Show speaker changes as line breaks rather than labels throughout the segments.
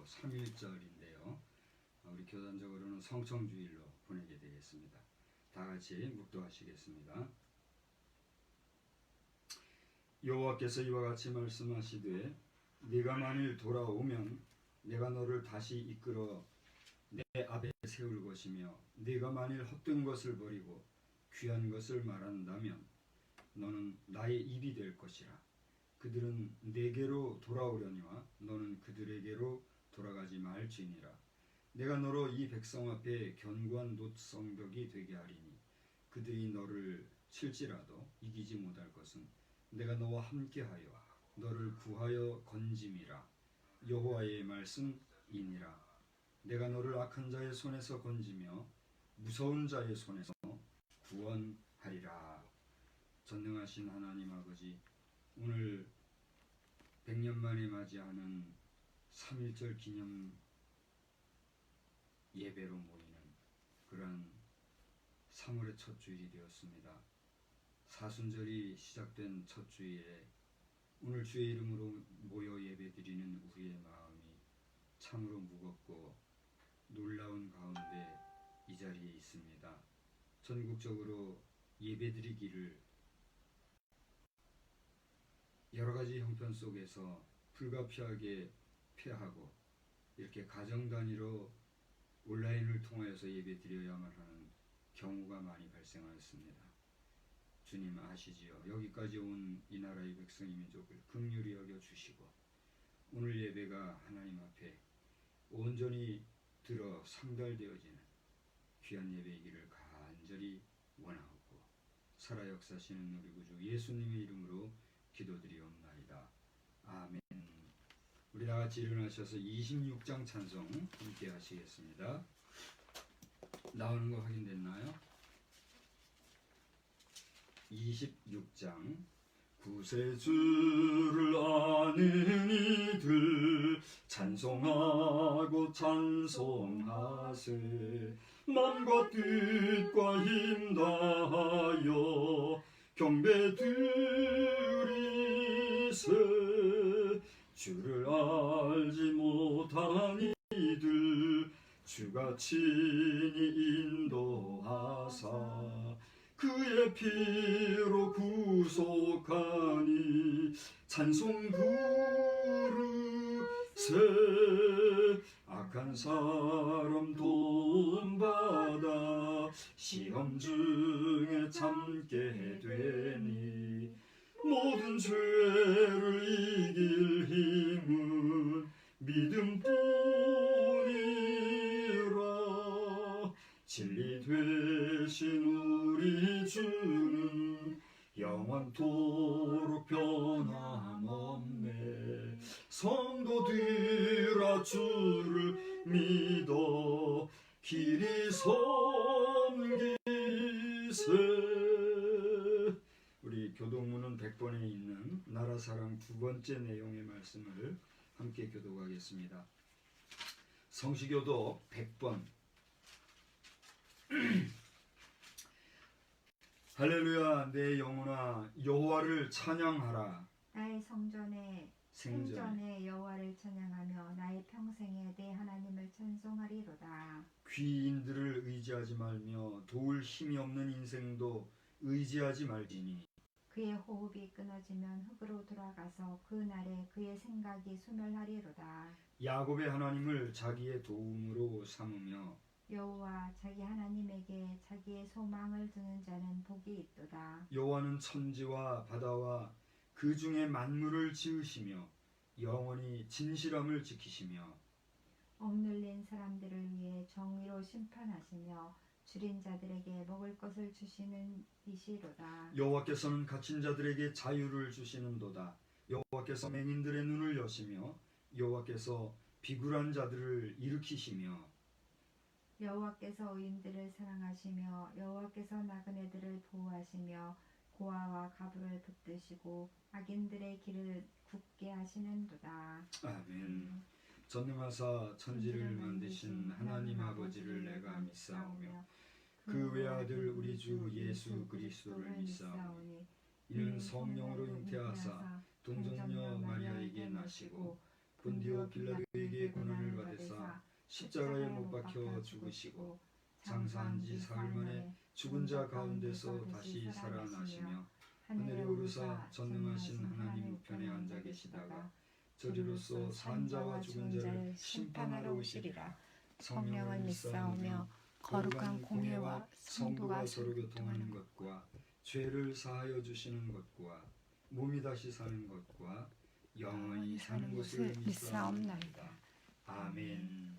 3.1절인데요. 우리 교단적으로는 성청주일로 보내게 되겠습니다. 다 같이 묵도하시겠습니다. 여호와께서 이와 같이 말씀하시되 네가 만일 돌아오면 내가 너를 다시 이끌어 내 앞에 세울 것이며 네가 만일 헛된 것을 버리고 귀한 것을 말한다면 너는 나의 입이 될 것이라. 그들은 내게로 돌아오려니와 너는 그들에게로 돌아가지 말지니라. 내가 너로 이 백성 앞에 견고한 놋성벽이 되게 하리니 그들이 너를 칠지라도 이기지 못할 것은 내가 너와 함께하여 너를 구하여 건짐이라. 여호와의 말씀이니라. 내가 너를 악한 자의 손에서 건지며 무서운 자의 손에서 구원하리라. 전능하신 하나님 아버지, 오늘 100년 만에 맞이하는 3.1절 기념 예배로 모이는 그런 3월의 첫 주일이 되었습니다. 사순절이 시작된 첫 주일에 오늘 주의 이름으로 모여 예배드리는 우리의 마음이 참으로 무겁고 놀라운 가운데 이 자리에 있습니다. 전국적으로 예배드리기를 여러 가지 형편 속에서 불가피하게 폐하고 이렇게 가정 단위로 온라인을 통하여서 예배드려야만 하는 경우가 많이 발생하였습니다. 주님 아시지요? 여기까지 온 이 나라의 백성의 민족을 긍휼히 여겨 주시고 오늘 예배가 하나님 앞에 온전히 들어 상달되어지는 귀한 예배이기를 간절히 원하옵고 살아 역사하시는 우리 구주 예수님의 이름으로 기도드리옵나이다. 아멘. 우리 다같이 일어나셔서 26장 찬송 함께 하시겠습니다. 나오는 거 확인됐나요? 26장. 구세주를 아는 이들 찬송하고 찬송하세. 맘과 뜻과 힘 다하여 경배 드리세. 주를 알지 못한 이들 주가 친히 인도하사 그의 피로 구속하니 찬송 부르세. 악한 사람 도움받아 시험 중에 참게 되니 모든 죄를 이길 힘은 믿음뿐이라. 진리 되신 우리 주는 영원토록 변함없네. 성도들아 주를 믿어 길이 섬기세. 우리 교독문은 100번에 있는 나라사랑 두 번째 내용의 말씀을 함께 교독하겠습니다. 성시교독 100번. 할렐루야. 내 영혼아 여호와를 찬양하라.
나의 생전에 여호와를 찬양하며 나의 평생에 내 하나님을 찬송하리로다.
귀인들을 의지하지 말며 도울 힘이 없는 인생도 의지하지 말지니
그의 호흡이 끊어지면 흙으로 돌아가서 그 날에 그의 생각이 소멸하리로다.
야곱의 하나님을 자기의 도움으로 삼으며
여호와 자기 하나님에게 자기의 소망을 두는 자는 복이 있도다.
여호와는 천지와 바다와 그 중에 만물을 지으시며 영원히 진실함을 지키시며
억눌린 사람들을 위해 정의로 심판하시며 줄인 자들에게 먹을 것을 주시는 이시로다.
여호와께서는 갇힌 자들에게 자유를 주시는도다. 여호와께서 맹인들의 눈을 여시며 여호와께서 비굴한 자들을 일으키시며
여호와께서 의인들을 사랑하시며 여호와께서 나그네들을 보호하시며 고아와 가부를 붙드시고 악인들의 길을 굳게 하시는도다.
아멘. 전능하사 천지를 만드신 하나님 아버지를 내가 믿사오며 그 외아들 우리 주 예수 그리스도를 믿사오니 이는 성령으로 잉태하사 동정녀 마리아에게 나시고 본디오 빌라도에게 고난을 받으사 십자가에 못 박혀 죽으시고 장사한 지 사흘 만에 죽은 자 가운데서 다시 살아나시며 하늘에 오르사 전능하신 하나님 우편에 앉아 계시다가 저리로서 산 자와 죽은 자를 심판하러 오시리라. 성령을 믿사오며 거룩한 공회와 성도가 서로 교통하는 것과 죄를 사하여 주시는 것과 몸이 다시 사는 것과 영원히 사는 것을 믿사옵나이다. 아멘.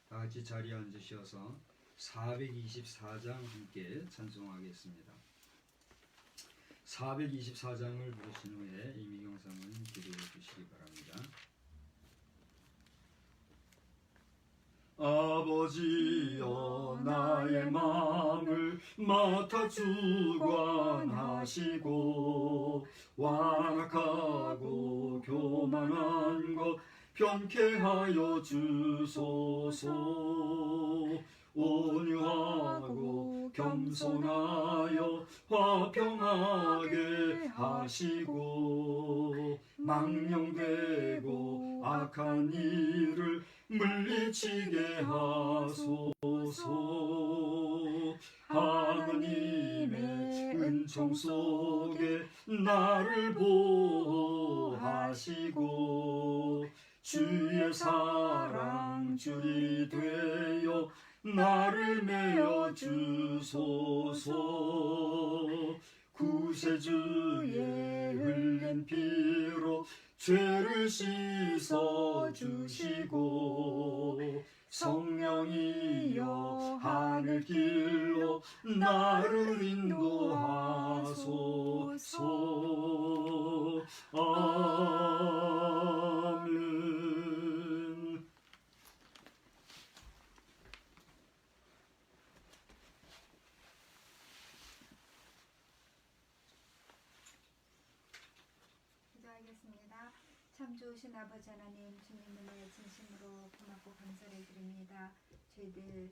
다 같이 자리에 앉으셔서 424장 함께 찬송하겠습니다. 424장을 부르신 후에 이미경 사모님 기도해 주시기 바랍니다. 아버지여 나의 마음을 맡아 주관하시고 완악하고 교만한 것 변케하여 주소서. 온유하고 겸손하여 화평하게 하시고 망령되고 악한 일을 물리치게 하소서. 하나님의 은총 속에 나를 보호하시고 주의 사랑 줄이 되어 나를 메어 주소서. 구세주의 흘린 피로 죄를 씻어 주시고 성령이여 하늘 길로 나를 인도하소서. 아멘.
기도하겠습니다. 참 좋으신 아버지 하나님, 주님을 진심으로 고맙고 감사를 드립니다. 저희들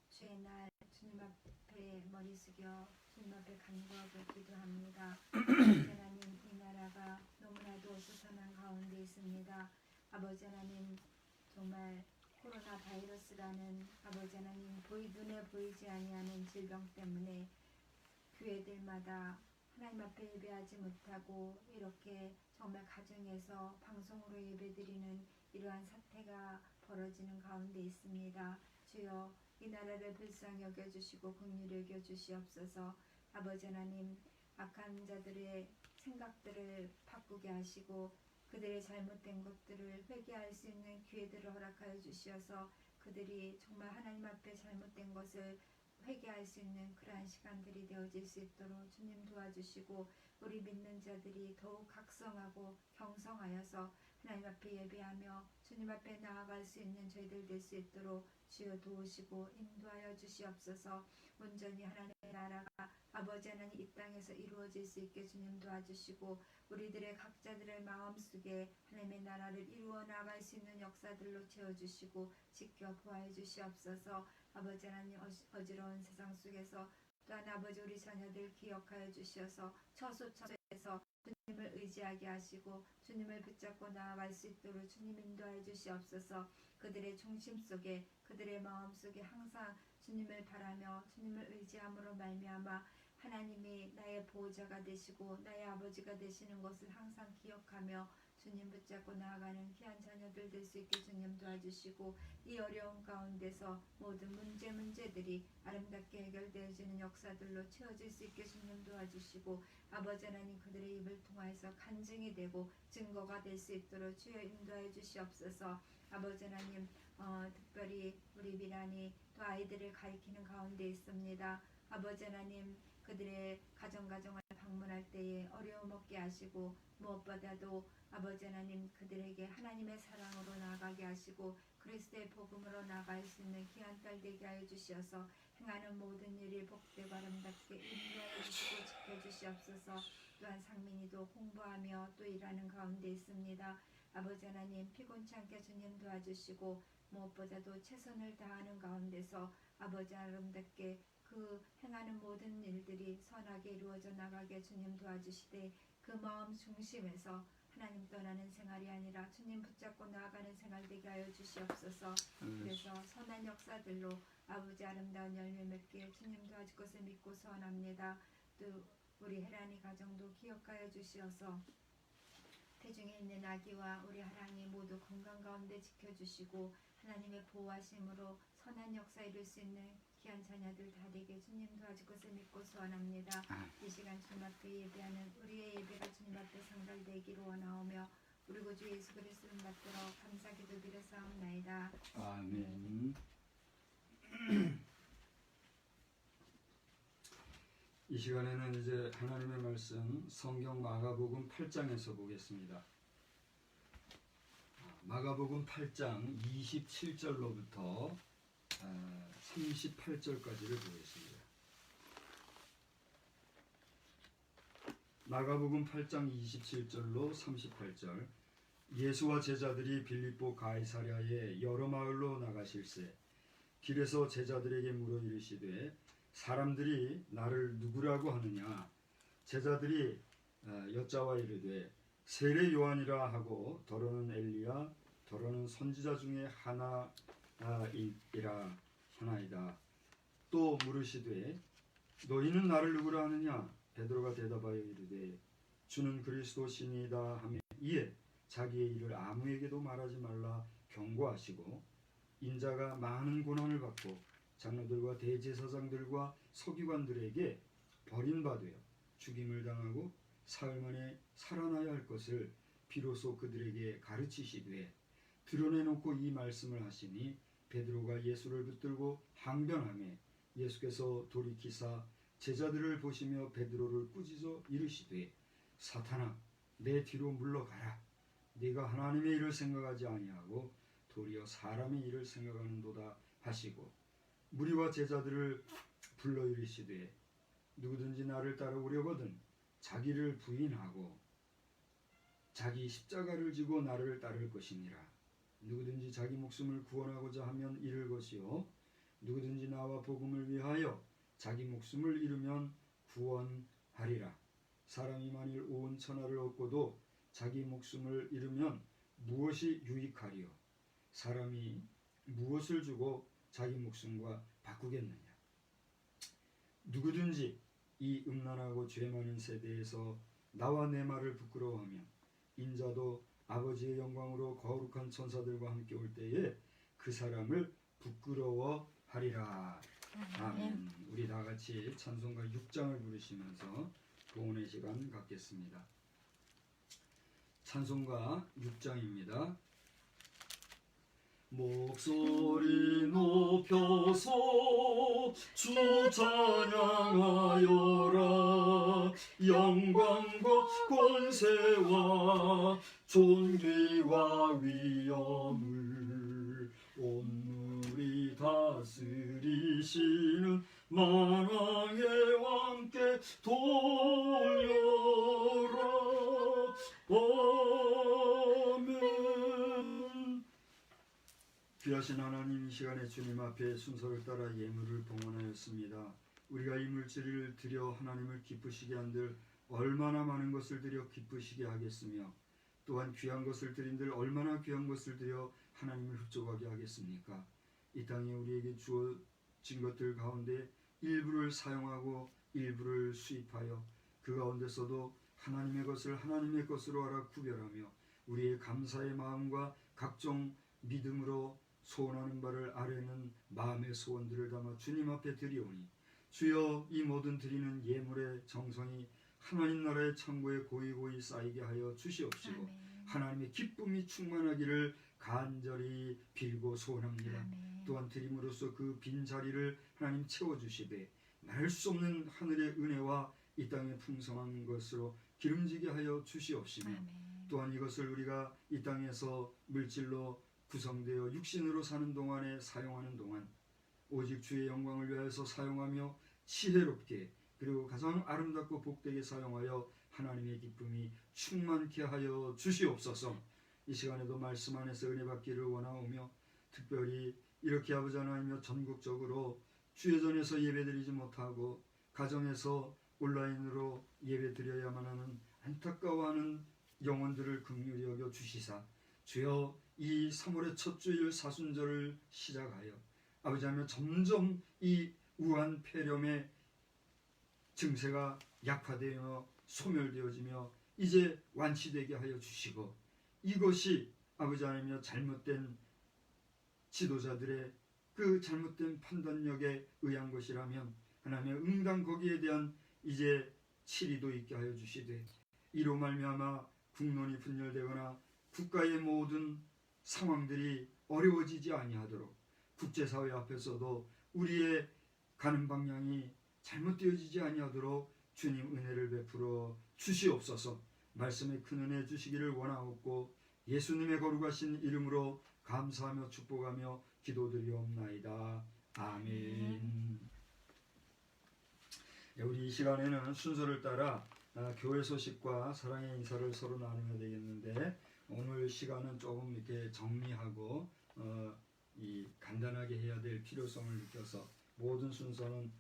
주의 날 주님 앞에 머리 숙여 주님 앞에 간구하고 기도합니다. 아버지 하나님, 이 나라가 너무나도 어수선한 가운데 있습니다. 아버지 하나님, 정말 코로나 바이러스라는 아버지 하나님 눈에 보이지 아니하는 질병 때문에 교회들마다 하나님 앞에 예배하지 못하고 이렇게 정말 가정에서 방송으로 예배드리는 이러한 사태가 벌어지는 가운데 있습니다. 주여 이 나라를 불쌍히 여겨주시고 긍휼히 여겨주시옵소서. 아버지 하나님, 악한 자들의 생각들을 바꾸게 하시고 그들의 잘못된 것들을 회개할 수 있는 기회들을 허락하여 주시어서 그들이 정말 하나님 앞에 잘못된 것을 회개할 수 있는 그러한 시간들이 되어질 수 있도록 주님 도와주시고 우리 믿는 자들이 더욱 각성하고 경성하여서 하나님 앞에 예배하며 주님 앞에 나아갈 수 있는 저희들 될 수 있도록 주여 도우시고 인도하여 주시옵소서. 온전히 하나님의 나라가 아버지 하나님 이 땅에서 이루어질 수 있게 주님 도와주시고 우리들의 각자들의 마음속에 하나님의 나라를 이루어 나갈 수 있는 역사들로 채워주시고 지켜 보호해 주시옵소서. 아버지 하나님, 어지러운 세상 속에서 또한 아버지 우리 자녀들 기억하여 주시어서 처소처소에서 주님을 의지하게 하시고 주님을 붙잡고 나아갈 수 있도록 주님 인도하여 주시옵소서. 그들의 중심 속에 그들의 마음 속에 항상 주님을 바라며 주님을 의지함으로 말미암아 하나님이 나의 보호자가 되시고 나의 아버지가 되시는 것을 항상 기억하며 주님 붙잡고 나아가는 귀한 자녀들 될 수 있게 주님 도와주시고 이 어려운 가운데서 모든 문제들이 아름답게 해결되어지는 역사들로 채워질 수 있게 주님 도와주시고 아버지 하나님 그들의 입을 통하여서 간증이 되고 증거가 될 수 있도록 주여 인도하여 주시옵소서. 아버지 하나님, 특별히 우리 미란이 또 아이들을 가리키는 가운데 있습니다. 아버지 하나님, 그들의 가정을 방문할 때에 어려움 없게 하시고 무엇보다도 아버지 하나님 그들에게 하나님의 사랑으로 나아가게 하시고 그리스도의 복음으로 나아갈 수 있는 귀한 딸 되게 하여 주시어서 행하는 모든 일이 복되고 아름답게 인도하여 주시고 지켜주시옵소서. 또한 상민이도 공부하며 또 일하는 가운데 있습니다. 아버지 하나님 피곤치 않게 주님 도와주시고 무엇보다도 최선을 다하는 가운데서 아버지 아름답게 그 행하는 모든 일들이 선하게 이루어져 나가게 주님 도와주시되 그 마음 중심에서 하나님 떠나는 생활이 아니라 주님 붙잡고 나아가는 생활 되게 하여 주시옵소서. 그래서 선한 역사들로 아버지 아름다운 열매 맺게 주님 도와줄 것을 믿고 소원합니다. 또 우리 혜란이 가정도 기억하여 주시어서 태중에 있는 아기와 우리 하랑이 모두 건강 가운데 지켜주시고 하나님의 보호하심으로 선한 역사 이룰 수 있는 귀한 자녀들 다 되게 주님 도와줄 것을 믿고 소원합니다. 이 시간 주님 앞에 예배하는 우리의 예배가 주님 앞에 상달되기로 원하오며 우리 구주 예수 그리스도를 받들어 감사 기도드려 싸움나이다.
아멘. 이 시간에는 이제 하나님의 말씀 성경 마가복음 8장에서 보겠습니다. 마가복음 8장 27절로부터 38절까지를 보겠습니다. 마가복음 8장 27절로 38절. 예수와 제자들이 빌립보 가이사랴의 여러 마을로 나가실새 길에서 제자들에게 물어 이르시되 사람들이 나를 누구라고 하느냐. 제자들이 여짜와 이르되 세례 요한이라 하고 더러는 엘리야 더러는 선지자 중에 하나이다. 또 물으시되 너희는 나를 누구라 하느냐. 베드로가 대답하여 이르되 주는 그리스도시니이다 하며 이에 자기의 일을 아무에게도 말하지 말라 경고하시고 인자가 많은 고난을 받고 장로들과 대제사장들과 서기관들에게 버림받으여 죽임을 당하고 사흘 만에 살아나야 할 것을 비로소 그들에게 가르치시되 드러내놓고 이 말씀을 하시니 베드로가 예수를 붙들고 항변하매 예수께서 돌이키사 제자들을 보시며 베드로를 꾸짖어 이르시되 사탄아 내 뒤로 물러가라. 네가 하나님의 일을 생각하지 아니하고 도리어 사람의 일을 생각하는도다 하시고 무리와 제자들을 불러 이르시되 누구든지 나를 따르려거든 자기를 부인하고 자기 십자가를 지고 나를 따를 것이니라. 누구든지 자기 목숨을 구원하고자 하면 잃을 것이요 누구든지 나와 복음을 위하여 자기 목숨을 잃으면 구원하리라. 사람이 만일 온 천하를 얻고도 자기 목숨을 잃으면 무엇이 유익하리요. 사람이 무엇을 주고 자기 목숨과 바꾸겠느냐. 누구든지 이 음란하고 죄 많은 세대에서 나와 내 말을 부끄러워하면 인자도 아버지의 영광으로 거룩한 천사들과 함께 올 때에 그 사람을 부끄러워하리라. 아멘. 우리 다 같이 찬송가 6장을 부르시면서 봉헌의 시간 갖겠습니다. 찬송가 6장입니다. 목소리 높여서 주 찬양하여라. 영광과 권세와 존귀와 위엄을 온누리 다스리시는 만왕의 왕께 돌려라. 아멘. 귀하신 하나님, 이 시간에 주님 앞에 순서를 따라 예물을 봉헌하였습니다. 우리가 이 물질을 드려 하나님을 기쁘시게 한들 얼마나 많은 것을 드려 기쁘시게 하겠으며 또한 귀한 것을 드린들 얼마나 귀한 것을 드려 하나님을 흡족하게 하겠습니까? 이 땅에 우리에게 주어진 것들 가운데 일부를 사용하고 일부를 수입하여 그 가운데서도 하나님의 것을 하나님의 것으로 알아 구별하며 우리의 감사의 마음과 각종 믿음으로 소원하는 바를 아뢰는 마음의 소원들을 담아 주님 앞에 드리오니 주여 이 모든 드리는 예물의 정성이 하나님 나라의 창고에 고이고이 쌓이게 하여 주시옵시고
아멘.
하나님의 기쁨이 충만하기를 간절히 빌고 소원합니다.
아멘.
또한 드림으로써 그 빈자리를 하나님 채워주시되 말할 수 없는 하늘의 은혜와 이 땅의 풍성한 것으로 기름지게 하여 주시옵시며
아멘.
또한 이것을 우리가 이 땅에서 물질로 구성되어 육신으로 사는 동안에 사용하는 동안 오직 주의 영광을 위하여서 사용하며 지혜롭게 그리고 가장 아름답고 복되게 사용하여 하나님의 기쁨이 충만케 하여 주시옵소서. 이 시간에도 말씀 안에서 은혜 받기를 원하오며 특별히 이렇게 아버지 하나님이여 전국적으로 주회전에서 예배드리지 못하고 가정에서 온라인으로 예배드려야만 하는 안타까워하는 영혼들을 긍휼히 여겨 주시사 주여 이 3월의 첫 주일 사순절을 시작하여 아버지 하나님 점점 이 우한 폐렴의 증세가 약화되어 소멸되어지며 이제 완치되게 하여 주시고 이것이 아버지 하나님이여 잘못된 지도자들의 그 잘못된 판단력에 의한 것이라면 하나님의 응당 거기에 대한 이제 치리도 있게 하여 주시되 이로 말미암아 국론이 분열되거나 국가의 모든 상황들이 어려워지지 아니하도록 국제사회 앞에서도 우리의 가는 방향이 잘못되어지지 아니하도록 주님 은혜를 베풀어 주시옵소서. 말씀에 큰 은혜 주시기를 원하옵고 예수님의 거룩하신 이름으로 감사하며 축복하며 기도드리옵나이다. 아멘. 우리 이 시간에는 순서를 따라 교회 소식과 사랑의 인사를 서로 나누면 되겠는데 오늘 시간은 조금 이렇게 정리하고 이 간단하게 해야 될 필요성을 느껴서 모든 순서는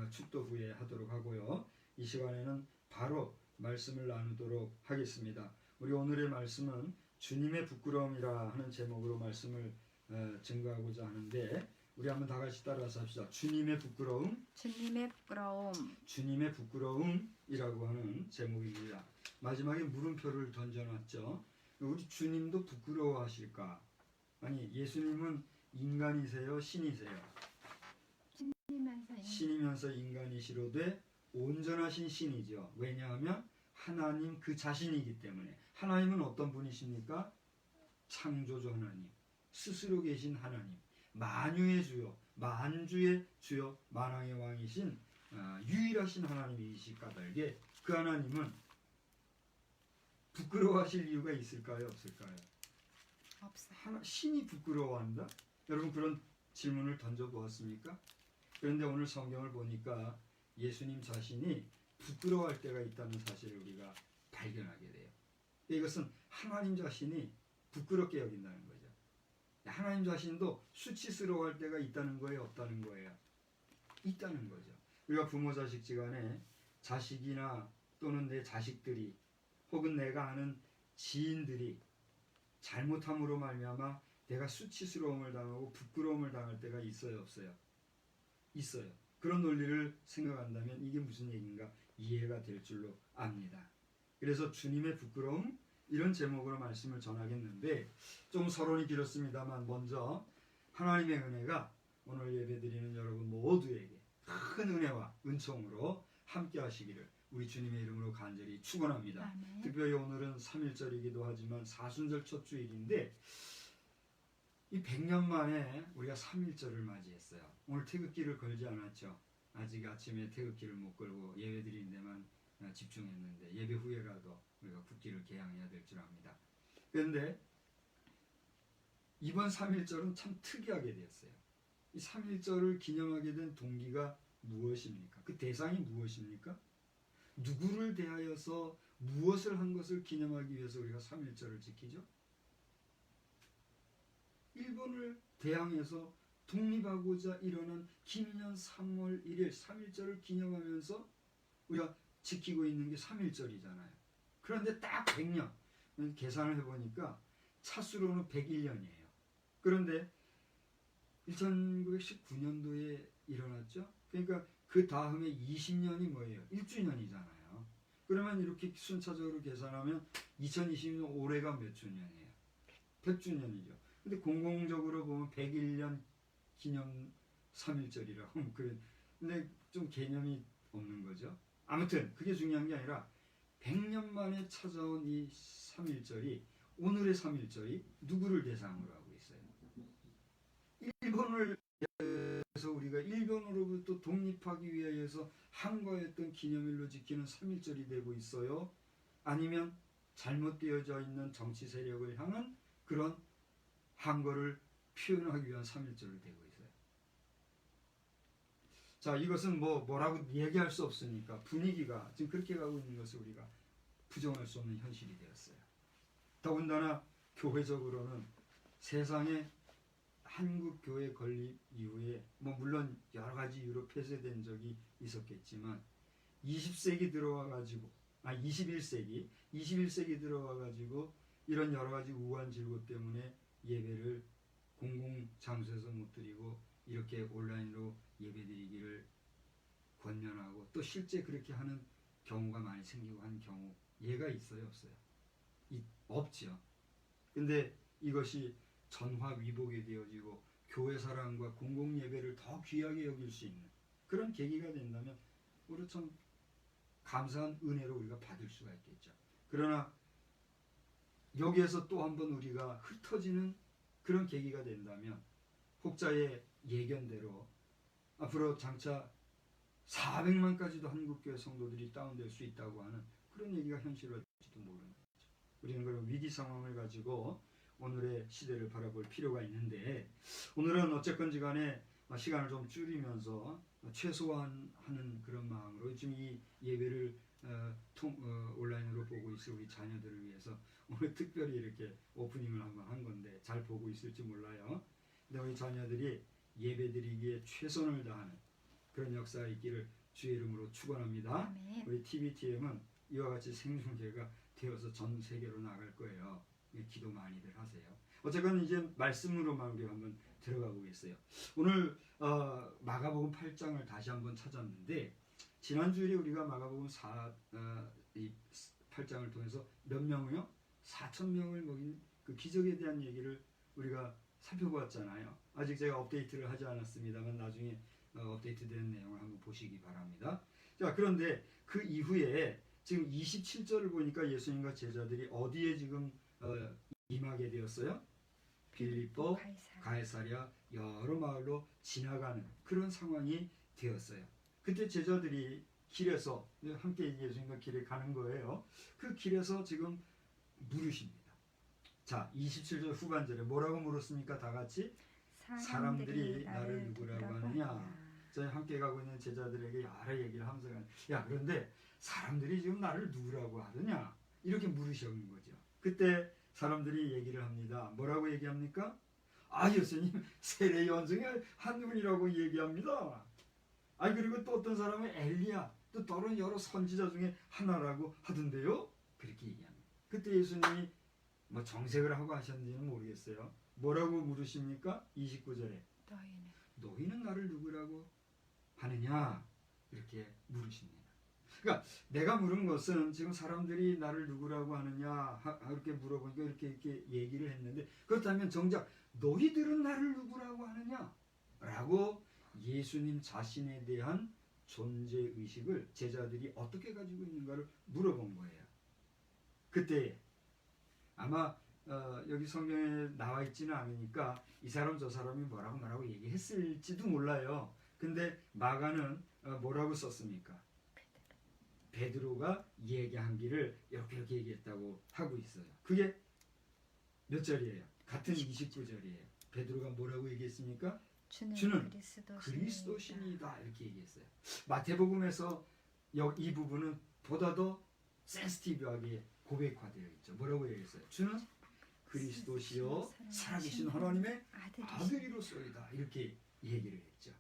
축도 후에 하도록 하고요. 이 시간에는 바로 말씀을 나누도록 하겠습니다. 우리 오늘의 말씀은 주님의 부끄러움이라 하는 제목으로 말씀을 증거하고자 하는데 우리 한번 다 같이 따라서 합시다. 주님의 부끄러움,
주님의 부끄러움,
주님의 부끄러움이라고 하는 제목입니다. 마지막에 물음표를 던져놨죠. 우리 주님도 부끄러워하실까? 아니 예수님은 인간이세요? 신이세요? 신이면서 인간이시로되 온전하신 신이죠. 왜냐하면 하나님 그 자신이기 때문에. 하나님은 어떤 분이십니까? 창조주 하나님, 스스로 계신 하나님, 만유의 주요, 만주의 주요, 만왕의 왕이신 유일하신 하나님이실 까닭에 그 하나님은 부끄러워하실 이유가 있을까요? 없을까요?
없어요.
신이 부끄러워한다? 여러분 그런 질문을 던져보았습니까? 그런데 오늘 성경을 보니까 예수님 자신이 부끄러워할 때가 있다는 사실을 우리가 발견하게 돼요. 이것은 하나님 자신이 부끄럽게 여긴다는 거죠. 하나님 자신도 수치스러워할 때가 있다는 거예요? 없다는 거예요? 있다는 거죠. 우리가 부모 자식 지간에 자식이나 또는 내 자식들이 혹은 내가 아는 지인들이 잘못함으로 말미암아 내가 수치스러움을 당하고 부끄러움을 당할 때가 있어요? 없어요? 있어요. 그런 논리를 생각한다면 이게 무슨 얘기인가 이해가 될 줄로 압니다. 그래서 주님의 부끄러움 이런 제목으로 말씀을 전하겠는데 좀 서론이 길었습니다만 먼저 하나님의 은혜가 오늘 예배드리는 여러분 모두에게 큰 은혜와 은총으로 함께 하시기를 우리 주님의 이름으로 간절히 축원합니다.
아멘.
특별히 오늘은 3일절이기도 하지만 사순절 첫 주일인데 이 100년 만에 우리가 3일절을 맞이했어요. 오늘 태극기를 걸지 않았죠. 아직 아침에 태극기를 못 걸고 예배 드리는 데만 집중했는데 예배 후에라도 우리가 국기를 개양해야 될 줄 압니다. 그런데 이번 3.1절은 참 특이하게 되었어요. 이 3.1절을 기념하게 된 동기가 무엇입니까? 그 대상이 무엇입니까? 누구를 대하여서 무엇을 한 것을 기념하기 위해서 우리가 3.1절을 지키죠? 일본을 대항해서 독립하고자 일어난 김인현 3월 1일 3.1절을 기념하면서 우리가 지키고 있는 게 3.1절이잖아요. 그런데 딱 100년 계산을 해보니까 차수로는 101년이에요. 그런데 1919년도에 일어났죠. 그러니까 그 다음에 20년이 뭐예요? 1주년이잖아요. 그러면 이렇게 순차적으로 계산하면 2020년 올해가 몇 주년이에요? 100주년이죠. 근데 공공적으로 보면 101년 기념 3.1절이라고 근데 좀 개념이 없는 거죠. 아무튼 그게 중요한 게 아니라 100년 만에 찾아온 이 3.1절이 오늘의 3.1절이 누구를 대상으로 하고 있어요? 일본을 해서 우리가 일본으로부터 독립하기 위해서 항거했던 기념일로 지키는 3.1절이 되고 있어요? 아니면 잘못되어져 있는 정치 세력을 향한 그런 항거를 표현하기 위한 3.1절이 되고 있어요. 자, 이것은 뭐라고 얘기할 수 없으니까 분위기가 지금 그렇게 가고 있는 것을 우리가 부정할 수 없는 현실이 되었어요. 더군다나 교회적으로는 세상에 한국 교회 건립 이후에 물론 여러 가지 이유로 폐쇄된 적이 있었겠지만 20세기 들어와 가지고 21세기 들어와 가지고 이런 여러 가지 우한 질고 때문에 예배를 공공 장소에서 못 드리고 이렇게 온라인으로 예배드리기를 권면하고 또 실제 그렇게 하는 경우가 많이 생기고 한 경우 예가 있어요, 없어요? 없죠. 근데 이것이 전화위복이 되어지고 교회 사랑과 공공 예배를 더 귀하게 여길 수 있는 그런 계기가 된다면 우리 참 감사한 은혜로 우리가 받을 수가 있겠죠. 그러나 여기에서 또 한번 우리가 흩어지는 그런 계기가 된다면 혹자의 예견대로 앞으로 장차 400만까지도 한국교회 성도들이 다운될 수 있다고 하는 그런 얘기가 현실화될지도 모르는 거죠. 우리는 그런 위기 상황을 가지고 오늘의 시대를 바라볼 필요가 있는데 오늘은 어쨌건지 간에 시간을 좀 줄이면서 최소화하는 그런 마음으로 지금 이 예배를 온라인으로 보고 있을 우리 자녀들을 위해서 오늘 특별히 이렇게 오프닝을 한번 한 건데 잘 보고 있을지 몰라요. 근데 우리 자녀들이 예배드리기에 최선을 다하는 그런 역사가 있기를 주의 이름으로 축원합니다.
아멘.
우리 TBTM은 이와 같이 생중계가 되어서 전 세계로 나갈 거예요. 기도 많이들 하세요. 어쨌건 이제 말씀으로만 우리 한번 들어가 보겠어요. 오늘 마가복음 8장을 다시 한번 찾았는데 지난주에 우리가 마가복음 8장을 통해서 몇 명이요? 4,000명을 먹인 그 기적에 대한 얘기를 우리가 살펴보았잖아요. 아직 제가 업데이트를 하지 않았습니다만 나중에 업데이트된 내용을 한번 보시기 바랍니다. 자, 그런데 그 이후에 지금 27절을 보니까 예수님과 제자들이 어디에 지금 임하게 되었어요? 빌립보, 가이사랴 여러 마을로 지나가는 그런 상황이 되었어요. 그때 제자들이 길에서 함께 예수님과 길에 가는 거예요. 그 길에서 지금 물으십니다. 자, 27절 후반절에 뭐라고 물었습니까? 다 같이 사람들이 나를 누구라고 하느냐. 저희 함께 가고 있는 제자들에게 여러 얘기를 하면서 야, 그런데 사람들이 지금 나를 누구라고 하느냐 이렇게 물으시는 거죠. 그때 사람들이 얘기를 합니다. 뭐라고 얘기합니까? 아, 예수님 세례 요한중에 한 분이라고 얘기합니다. 아, 그리고 또 어떤 사람은 엘리야, 또 다른 여러 선지자 중에 하나라고 하던데요. 그렇게 얘기합니다. 그때 예수님이 뭐 정색을 하고 하셨는지는 모르겠어요. 뭐라고 물으십니까? 29절에 너희는 나를 누구라고 하느냐 이렇게 물으십니다. 그러니까 내가 물은 것은 지금 사람들이 나를 누구라고 하느냐 이렇게 물어보니까 이렇게 얘기를 했는데 그렇다면 정작 너희들은 나를 누구라고 하느냐 라고 예수님 자신에 대한 존재의식을 제자들이 어떻게 가지고 있는가를 물어본 거예요. 그때 아마 여기 성경에 나와 있지는 않으니까 이 사람 저 사람이 뭐라고 얘기했을지도 몰라요. 근데 마가는 뭐라고 썼습니까? 베드로가 얘기한기를 이렇게 얘기했다고 하고 있어요. 그게 몇 절이에요? 같은 29절이에요. 베드로가 뭐라고 얘기했습니까? 주는 그리스도신이다 이렇게 얘기했어요. 마태복음에서 이 부분은 보다 더 센시티브하게 고백화되어 있죠. 뭐라고 얘기했어요? 주는 그리스도시요 살아계신 하나님의 아들이로소이다 이렇게 얘기를 했죠.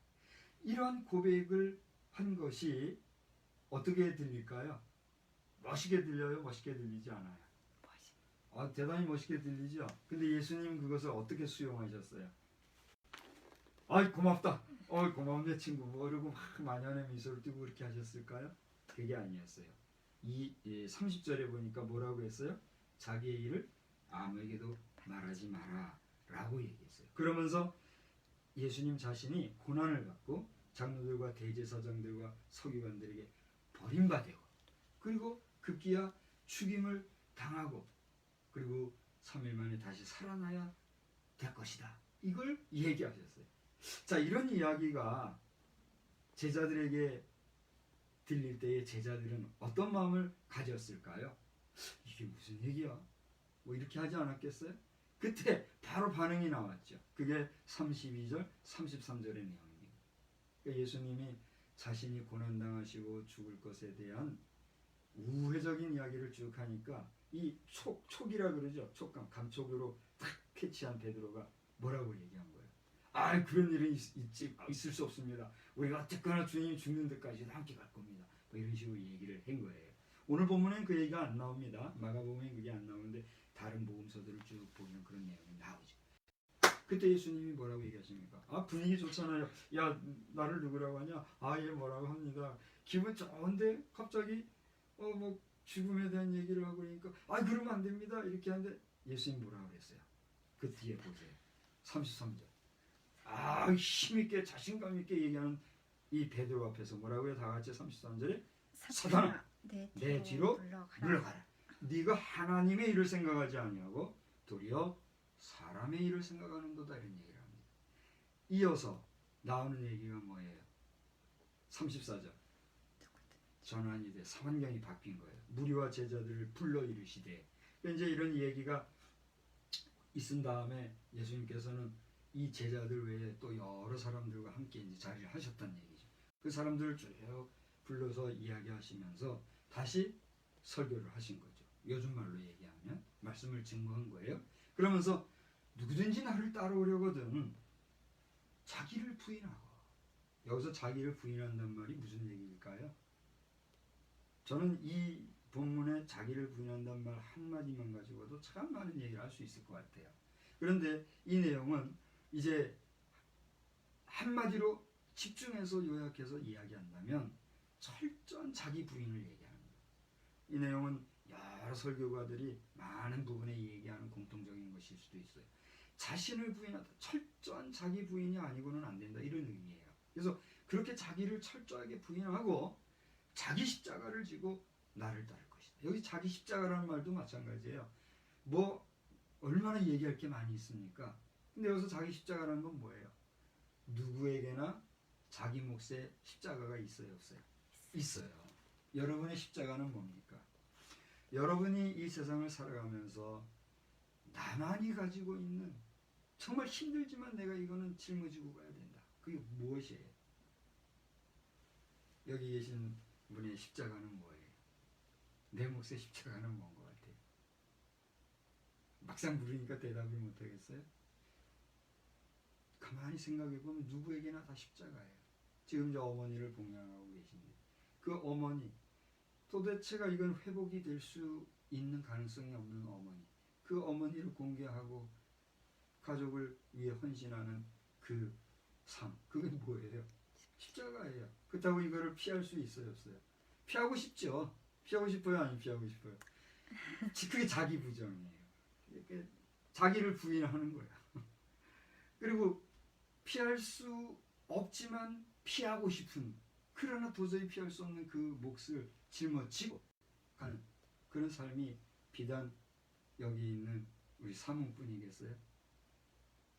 이러한 고백을 한 것이 어떻게 들릴까요? 멋있게 들려요? 멋있게 들리지 않아요? 대단히 멋있게 들리죠? 근데 예수님 그것을 어떻게 수용하셨어요? 아이 고맙다. 고맙네 친구. 이러고 막 만연의 미소를 띠고 그렇게 하셨을까요? 그게 아니었어요. 30절에 보니까 뭐라고 했어요? 자기의 일을 아무에게도 말하지 마라 라고 얘기했어요. 그러면서 예수님 자신이 고난을 받고 장로들과 대제사장들과 서기관들에게 버림받고 그리고 급기야 죽임을 당하고 그리고 3일 만에 다시 살아나야 될 것이다. 이걸 얘기하셨어요. 자, 이런 이야기가 제자들에게 들릴 때에 제자들은 어떤 마음을 가졌을까요? 이게 무슨 얘기야? 뭐 이렇게 하지 않았겠어요? 그때 바로 반응이 나왔죠. 그게 32절, 33절의 내용입니다. 그러니까 예수님이 자신이 고난당하시고 죽을 것에 대한 우회적인 이야기를 쭉 하니까 이 촉이라 그러죠. 촉감, 감촉으로 딱 캐치한 베드로가 뭐라고 얘기한 거예요? 아, 그런 일은 있을 수 없습니다. 우리가 어쨌거나 주님이 죽는 데까지 함께 갈 겁니다. 뭐 이런 식으로 얘기를 한 거예요. 오늘 본문엔 그 얘기가 안 나옵니다. 마가복음엔 그게 안 나오는데 다른 복음서들을 쭉 보면 그런 내용이 나오죠. 그때 예수님이 뭐라고 얘기하십니까? 아, 분위기 좋잖아요. 야, 나를 누구라고 하냐? 아, 얘 뭐라고 합니다. 기분 좋은데 갑자기 뭐 죽음에 대한 얘기를 하고 그러니까 아, 그러면 안 됩니다. 이렇게 하는데 예수님 뭐라고 그랬어요? 그 뒤에 보세요. 33절. 아, 힘있게 자신감 있게 얘기하는 이 베드로 앞에서 뭐라고요? 다 같이 33절에 사단아, 내 뒤로 물러가라. 네가 하나님의 일을 생각하지 아니하고 도리어 사람의 일을 생각하는도다, 이런 얘기를 합니다. 이어서 나오는 얘기가 뭐예요? 34절. 전환이 돼 상황경이 바뀐 거예요. 무리와 제자들을 불러 이르시되, 이제 이런 얘기가 있은 다음에 예수님께서는 이 제자들 외에 또 여러 사람들과 함께 이제 자리를 하셨다는 얘기죠. 그 사람들을 쭉 불러서 이야기하시면서 다시 설교를 하신 거죠. 요즘 말로 얘기하면 말씀을 증거한 거예요. 그러면서 누구든지 나를 따라오려거든 자기를 부인하고, 여기서 자기를 부인한다는 말이 무슨 얘기일까요? 저는 이 본문에 자기를 부인한다는 말 한마디만 가지고도 참 많은 얘기를 할 수 있을 것 같아요. 그런데 이 내용은 이제 한마디로 집중해서 요약해서 이야기한다면 철저한 자기 부인을 얘기합니다. 이 내용은 여러 설교가들이 많은 부분에 얘기하는 공통적인 것일 수도 있어요. 자신을 부인하다, 철저한 자기 부인이 아니고는 안 된다, 이런 의미예요. 그래서 그렇게 자기를 철저하게 부인하고 자기 십자가를 지고 나를 따를 것이다. 여기 자기 십자가라는 말도 마찬가지예요. 뭐 얼마나 얘기할 게 많이 있습니까? 근데 여기서 자기 십자가라는 건 뭐예요? 누구에게나 자기 몫의 십자가가 있어요, 없어요? 있어요. 여러분의 십자가는 뭡니까? 여러분이 이 세상을 살아가면서 나만이 가지고 있는, 정말 힘들지만 내가 이거는 짊어지고 가야 된다. 그게 무엇이에요? 여기 계신 분의 십자가는 뭐예요? 내 몫의 십자가는 뭔 것 같아요? 막상 물으니까 대답을 못하겠어요? 가만히 생각해보면 누구에게나 다 십자가예요. 지금 저 어머니를 봉양하고 계신데 그 어머니, 도대체가 이건 회복이 될 수 있는 가능성이 없는 어머니, 그 어머니를 공개하고 가족을 위해 헌신하는 그 삶, 그게 뭐예요? 십자가예요. 그렇다고 이거를 피할 수 있어요, 없어요? 피하고 싶죠. 피하고 싶어요, 아니면 피하고 싶어요? 그게 자기 부정이에요. 이렇게 자기를 부인하는 거야. 그리고 피할 수 없지만 피하고 싶은, 그러나 도저히 피할 수 없는 그 몫을 짊어지고 가는 그런 삶이 비단 여기 있는 우리 사모뿐이겠어요?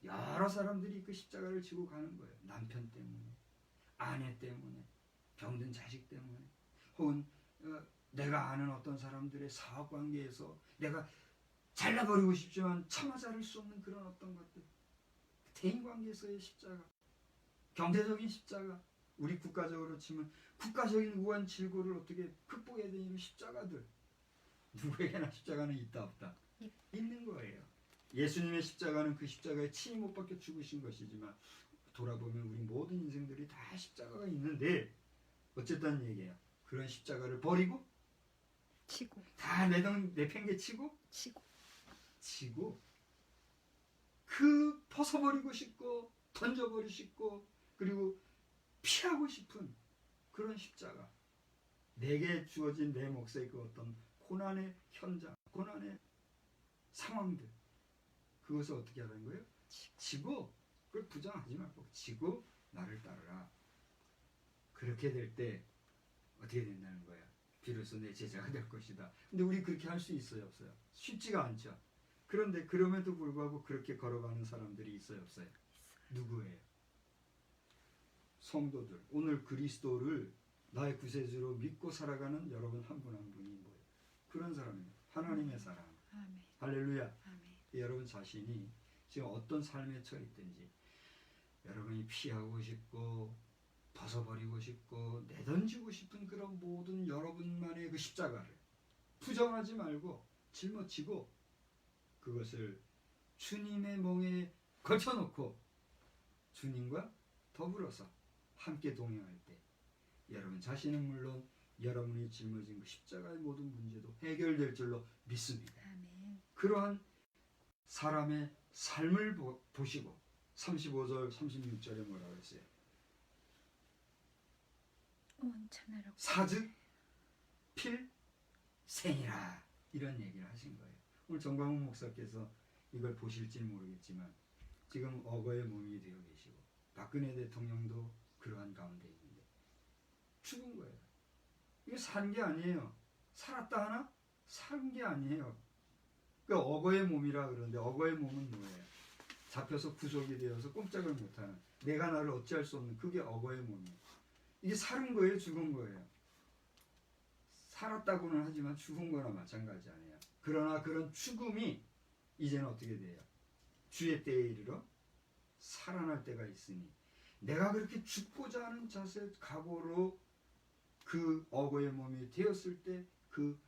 여러 사람들이 그 십자가를 지고 가는 거예요. 남편 때문에, 아내 때문에, 병든 자식 때문에, 혹은 내가 아는 어떤 사람들의 사업 관계에서 내가 잘라버리고 싶지만 참아 자를 수 없는 그런 어떤 것들, 대인 관계에서의 십자가, 경제적인 십자가, 우리 국가적으로 치면 국가적인 우한 질고를 어떻게 극복해야 되는 십자가들, 누구에게나 십자가는 있다 없다? 있는 거예요. 예수님의 십자가는 그 십자가에 친히 못 박혀 죽으신 것이지만 돌아보면 우리 모든 인생들이 다 십자가가 있는데 어쨌다는 얘기예요. 그런 십자가를 버리고
치고
다 내팽개치고
치고
그 벗어버리고 싶고 던져버리고 싶고 그리고 피하고 싶은 그런 십자가, 내게 주어진 내 몫의 그 어떤 고난의 현장, 고난의 상황들, 그것을 어떻게 하라는 거예요? 지고, 그걸 부정하지 말고 지고 나를 따르라. 그렇게 될 때 어떻게 된다는 거야? 비로소 내 제자가 될 것이다. 근데 우리 그렇게 할 수 있어요, 없어요? 쉽지가 않죠. 그런데 그럼에도 불구하고 그렇게 걸어가는 사람들이 있어요, 없어요? 누구예요? 성도들. 오늘 그리스도를 나의 구세주로 믿고 살아가는 여러분 한 분 한 분이 뭐예요? 그런 사람입니다. 하나님의 사람.
아멘.
할렐루야.
아멘.
여러분 자신이 지금 어떤 삶에 처해 있든지 여러분이 피하고 싶고 벗어버리고 싶고 내던지고 싶은 그런 모든 여러분만의 그 십자가를 부정하지 말고 짊어지고 그것을 주님의 멍에 걸쳐놓고 주님과 더불어서 함께 동행할 때 여러분 자신은 물론 여러분이 짊어진 그 십자가의 모든 문제도 해결될 줄로 믿습니다.
아멘.
그러한 사람의 삶을 보시고 35절 36절에 뭐라고 했어요?
온천하라고.
사즉 필생이라 이런 얘기를 하신 거예요. 오늘 정광훈 목사께서 이걸 보실지 모르겠지만 지금 어거의 몸이 되어 계시고 박근혜 대통령도 그러한 가운데 있는데 죽은 거예요. 이게 산 게 아니에요. 살았다 하나? 산 게 아니에요. 그 어거의 몸이라 그러는데 어거의 몸은 뭐예요? 잡혀서 구속이 되어서 꼼짝을 못하는, 내가 나를 어찌할 수 없는, 그게 어거의 몸이에요. 이게 살은 거예요, 죽은 거예요? 살았다고는 하지만 죽은 거나 마찬가지 아니에요. 그러나 그런 죽음이 이제는 어떻게 돼요? 주의 때에 이르러 살아날 때가 있으니, 내가 그렇게 죽고자 하는 자세, 각오로 그 어거의 몸이 되었을 때 그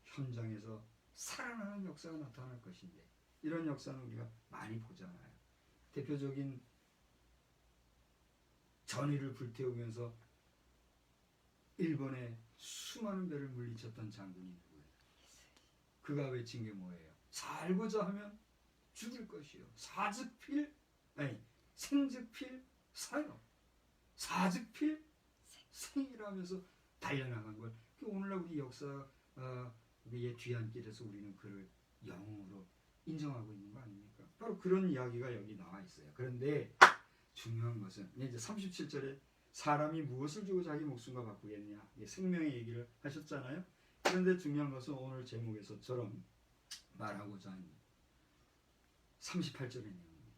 현장에서 살아나는 역사가 나타날 것인데, 이런 역사는 우리가 많이 보잖아요. 대표적인 전의를 불태우면서 일본의 수많은 배를 물리쳤던 장군이 누구예요? 그가 외친 게 뭐예요? 살고자 하면 죽을 것이요, 사즉필, 아니 생즉필 사요, 사즉필 생이라면서 달려나간 걸, 오늘날 우리 역사의 뒤안길에서 우리는 그를 영웅으로 인정하고 있는 거 아닙니까? 바로 그런 이야기가 여기 나와 있어요. 그런데 중요한 것은 이제 37절에 사람이 무엇을 주고 자기 목숨과 바꾸겠냐, 생명의 얘기를 하셨잖아요. 그런데 중요한 것은 오늘 제목에서처럼 말하고자 하는 38절의 내용입니다.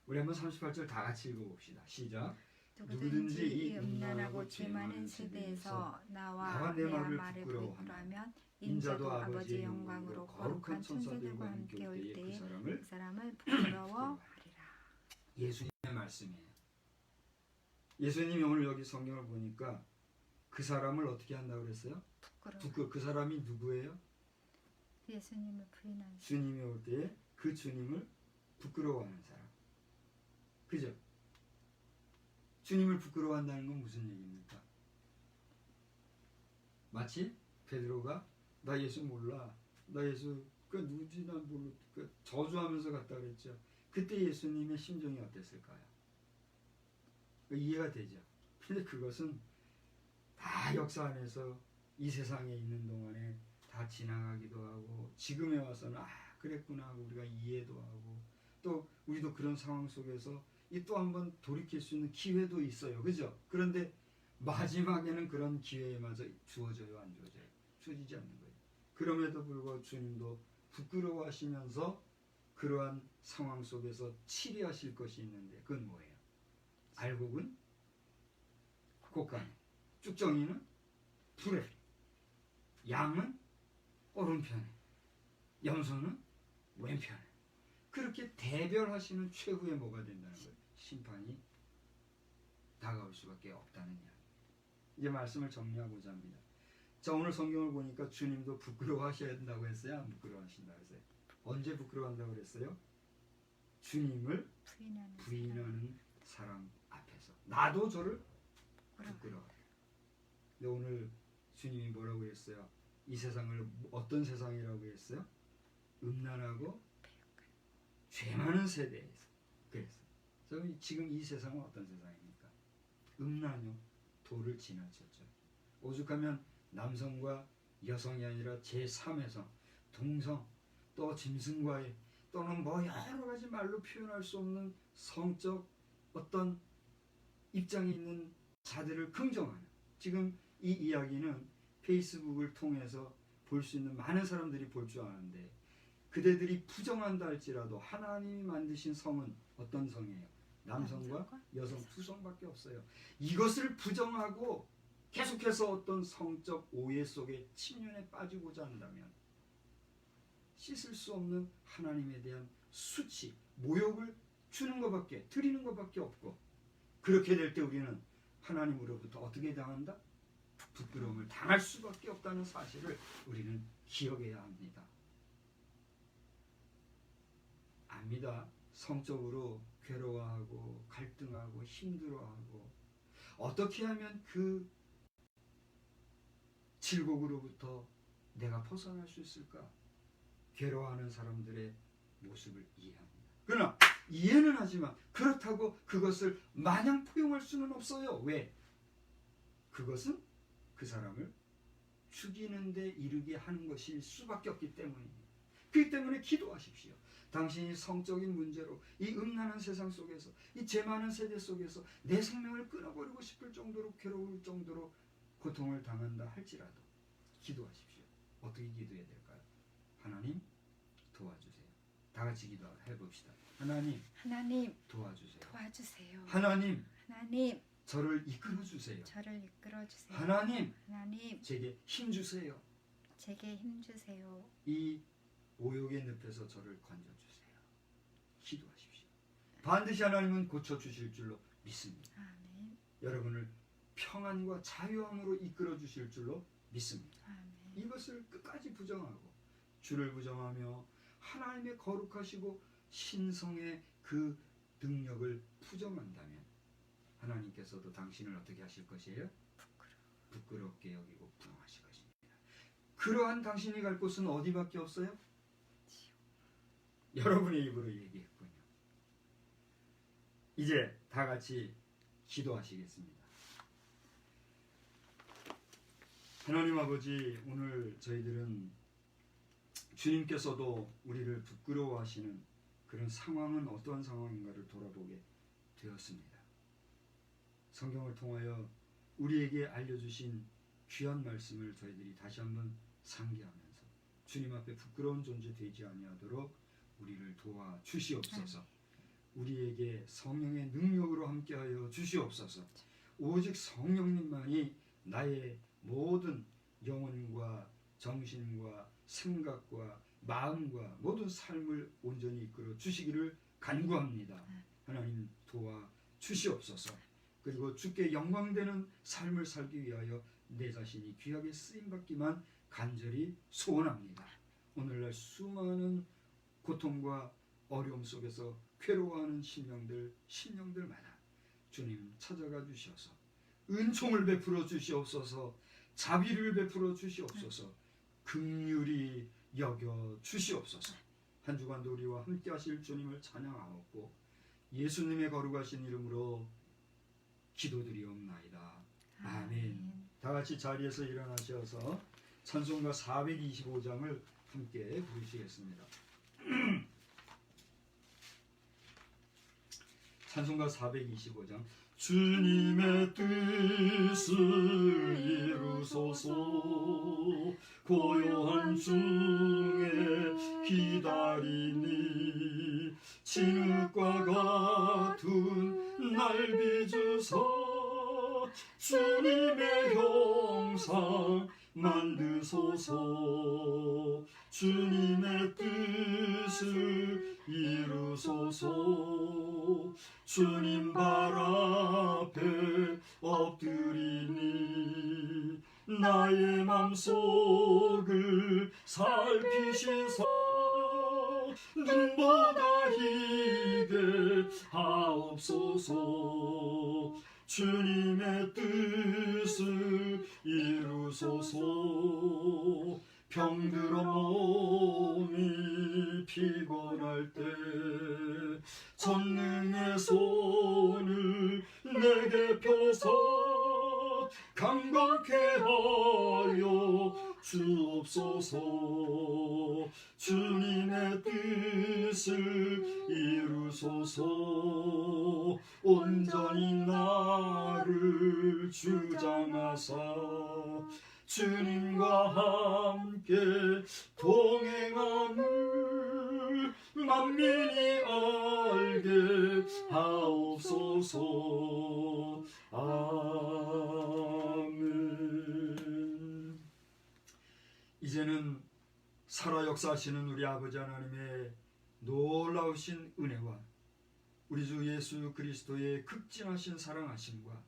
우리 한번 38절 다 같이 읽어봅시다. 시작.
누구든지 이 음란하고 죄 많은 세대에서 나와 내 말을 부끄러워하면 인자도 아버지의 영광으로 거룩한 천사들과 함께 올 때에 그 사람을 부끄러워하리라.
예수님의 말씀이에요. 예수님이 오늘 여기 성경을 보니까 그 사람을 어떻게 한다고 그랬어요? 그 사람이 누구예요?
예수님을 부인하는,
주님이 올 때에 그 주님을 부끄러워하는 사람. 그죠? 주님을 부끄러워한다는 건 무슨 얘기입니까? 마치 베드로가 나 예수 몰라, 나 예수 그 누구지 난 모르, 그 저주하면서 갔다 그랬죠. 그때 예수님의 심정이 어땠을까요? 이해가 되죠. 근데 그것은 다 역사 안에서 이 세상에 있는 동안에 다 지나가기도 하고, 지금에 와서는 그랬구나 하고 우리가 이해도 하고, 또 우리도 그런 상황 속에서 또 한번 돌이킬 수 있는 기회도 있어요. 그죠? 그런데 마지막에는 그런 기회마저 주어져요, 안 주어져요? 주어지지 않는 거예요. 그럼에도 불구하고 주님도 부끄러워하시면서 그러한 상황 속에서 치리하실 것이 있는데, 그건 뭐예요? 알곡은 곶간에, 쭉정이는 불에, 양은 오른편에, 염소는 왼편에. 그렇게 대별하시는 최후에 뭐가 된다는 거예요? 심판이 다가올 수밖에 없다는 이야기. 이제 말씀을 정리하고자 합니다. 자, 오늘 성경을 보니까 주님도 부끄러워하셔야 된다고 했어요? 안 부끄러워하신다고 했어요? 언제 부끄러워한다고 그랬어요? 주님을 부인하는 사람 앞에서. 나도 저를 부끄러워해요. 근데 오늘 주님이 뭐라고 했어요? 이 세상을 어떤 세상이라고 했어요? 음란하고 죄 많은 세대에서. 그랬어요. 그래서 지금 이 세상은 어떤 세상입니까? 음란요, 도를 지나쳤죠. 오죽하면 남성과 여성이 아니라 제3의 동성, 또 짐승과의, 또는 뭐 여러 가지 말로 표현할 수 없는 성적 어떤 입장에 있는 자들을 긍정하는, 지금 이 이야기는 페이스북을 통해서 볼 수 있는 많은 사람들이 볼 줄 아는데, 그대들이 부정한다 할지라도 하나님이 만드신 성은 어떤 성이에요? 남성과 여성 두 성밖에 없어요. 이것을 부정하고 계속해서 어떤 성적 오해 속에 침륜에 빠지고자 한다면 씻을 수 없는 하나님에 대한 수치, 모욕을 주는 것밖에, 드리는 것밖에 없고, 그렇게 될 때 우리는 하나님으로부터 어떻게 당한다? 부끄러움을 당할 수밖에 없다는 사실을 우리는 기억해야 합니다. 압니다. 성적으로 괴로워하고 갈등하고 힘들어하고, 어떻게 하면 그 질곡으로부터 내가 벗어날 수 있을까? 괴로워하는 사람들의 모습을 이해합니다. 그러나 이해는 하지만 그렇다고 그것을 마냥 포용할 수는 없어요. 왜? 그것은 그 사람을 죽이는 데 이르게 하는 것일 수밖에 없기 때문입니다. 그렇기 때문에 기도하십시오. 당신이 성적인 문제로 이 음란한 세상 속에서, 이 죄 많은 세대 속에서 내 생명을 끊어버리고 싶을 정도로 괴로울 정도로 고통을 당한다 할지라도 기도하십시오. 어떻게 기도해야 될까요? 하나님 도와주세요. 다 같이 기도해 봅시다. 하나님 도와주세요. 하나님 저를 이끌어 주세요. 하나님 제게 힘 주세요. 이 오욕의 늪에서 저를 건져 주세요. 기도하십시오. 반드시 하나님은 고쳐 주실 줄로 믿습니다.
아멘.
여러분을 평안과 자유함으로 이끌어 주실 줄로 믿습니다.
아멘.
이것을 끝까지 부정하고 주를 부정하며 하나님의 거룩하시고 신성의 그 능력을 부정한다면 하나님께서도 당신을 어떻게 하실 것이에요? 부끄럽게 여기고 부정하실 것입니다. 그러한 당신이 갈 곳은 어디밖에 없어요? 여러분의 입으로 얘기했군요. 이제 다 같이 기도하시겠습니다. 하나님 아버지, 오늘 저희들은 주님께서도 우리를 부끄러워하시는 그런 상황은 어떠한 상황인가를 돌아보게 되었습니다. 성경을 통하여 우리에게 알려주신 귀한 말씀을 저희들이 다시 한번 상기하면서 주님 앞에 부끄러운 존재 되지 아니하도록 우리를 도와 주시옵소서. 우리에게 성령의 능력으로 함께하여 주시옵소서. 오직 성령님만이 나의 모든 영혼과 정신과 생각과 마음과 모든 삶을 온전히 이끌어 주시기를 간구합니다. 하나님 도와 주시옵소서. 그리고 주께 영광되는 삶을 살기 위하여 내 자신이 귀하게 쓰임받기만 간절히 소원합니다. 오늘날 수많은 고통과 어려움 속에서 괴로워하는 심령들마다 주님 찾아가 주셔서 은총을 베풀어 주시옵소서. 자비를 베풀어 주시옵소서. 긍휼히 여겨 주시옵소서. 한 주간도 우리와 함께 하실 주님을 찬양하옵고 예수님의 거룩하신 이름으로 기도드리옵나이다. 아멘. 다 같이 자리에서 일어나셔서 찬송가 425장을 함께 부르시겠습니다. 찬송가 425장. 주님의 뜻을 이루소서. 고요한 중에 기다리니 진흙과 같은 날 빚으소. 주님의 형상 만드소서. 주님의 뜻을 이루소서. 주님 발 앞에 엎드리니 나의 맘속을 살피시소. 눈보다 희게 하옵소서. 주님의 뜻을 이루소서. 병들어 몸이 피곤할 때 전능의 손을 내게 펴서 강건케 하여 주옵소서. 주님의 뜻을 이루소서. 온전히 나를 주장하사 주님과 함께 동행함을 만민이 알게 하옵소서. 아멘. 이제는 살아 역사하시는 우리 아버지 하나님의 놀라우신 은혜와 우리 주 예수 그리스도의 극진하신 사랑하심과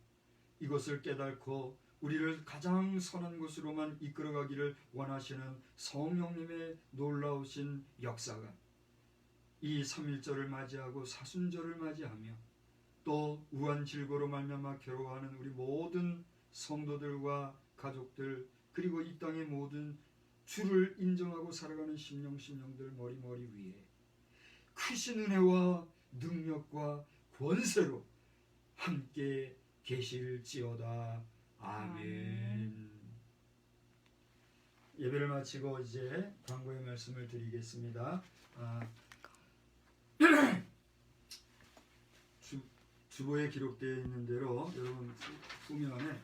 이것을 깨닫고 우리를 가장 선한 곳으로만 이끌어가기를 원하시는 성령님의 놀라우신 역사가 이 3.1절을 맞이하고 사순절을 맞이하며 또 우한 질고로 말미암아 괴로워하는 우리 모든 성도들과 가족들 그리고 이 땅의 모든 주를 인정하고 살아가는 심령들 머리 위에 크신 은혜와 능력과 권세로 함께 계실지어다. 아멘. 예배를 마치고 이제 광고의 말씀을 드리겠습니다. 주보에 기록되어 있는 대로 여러분 후면에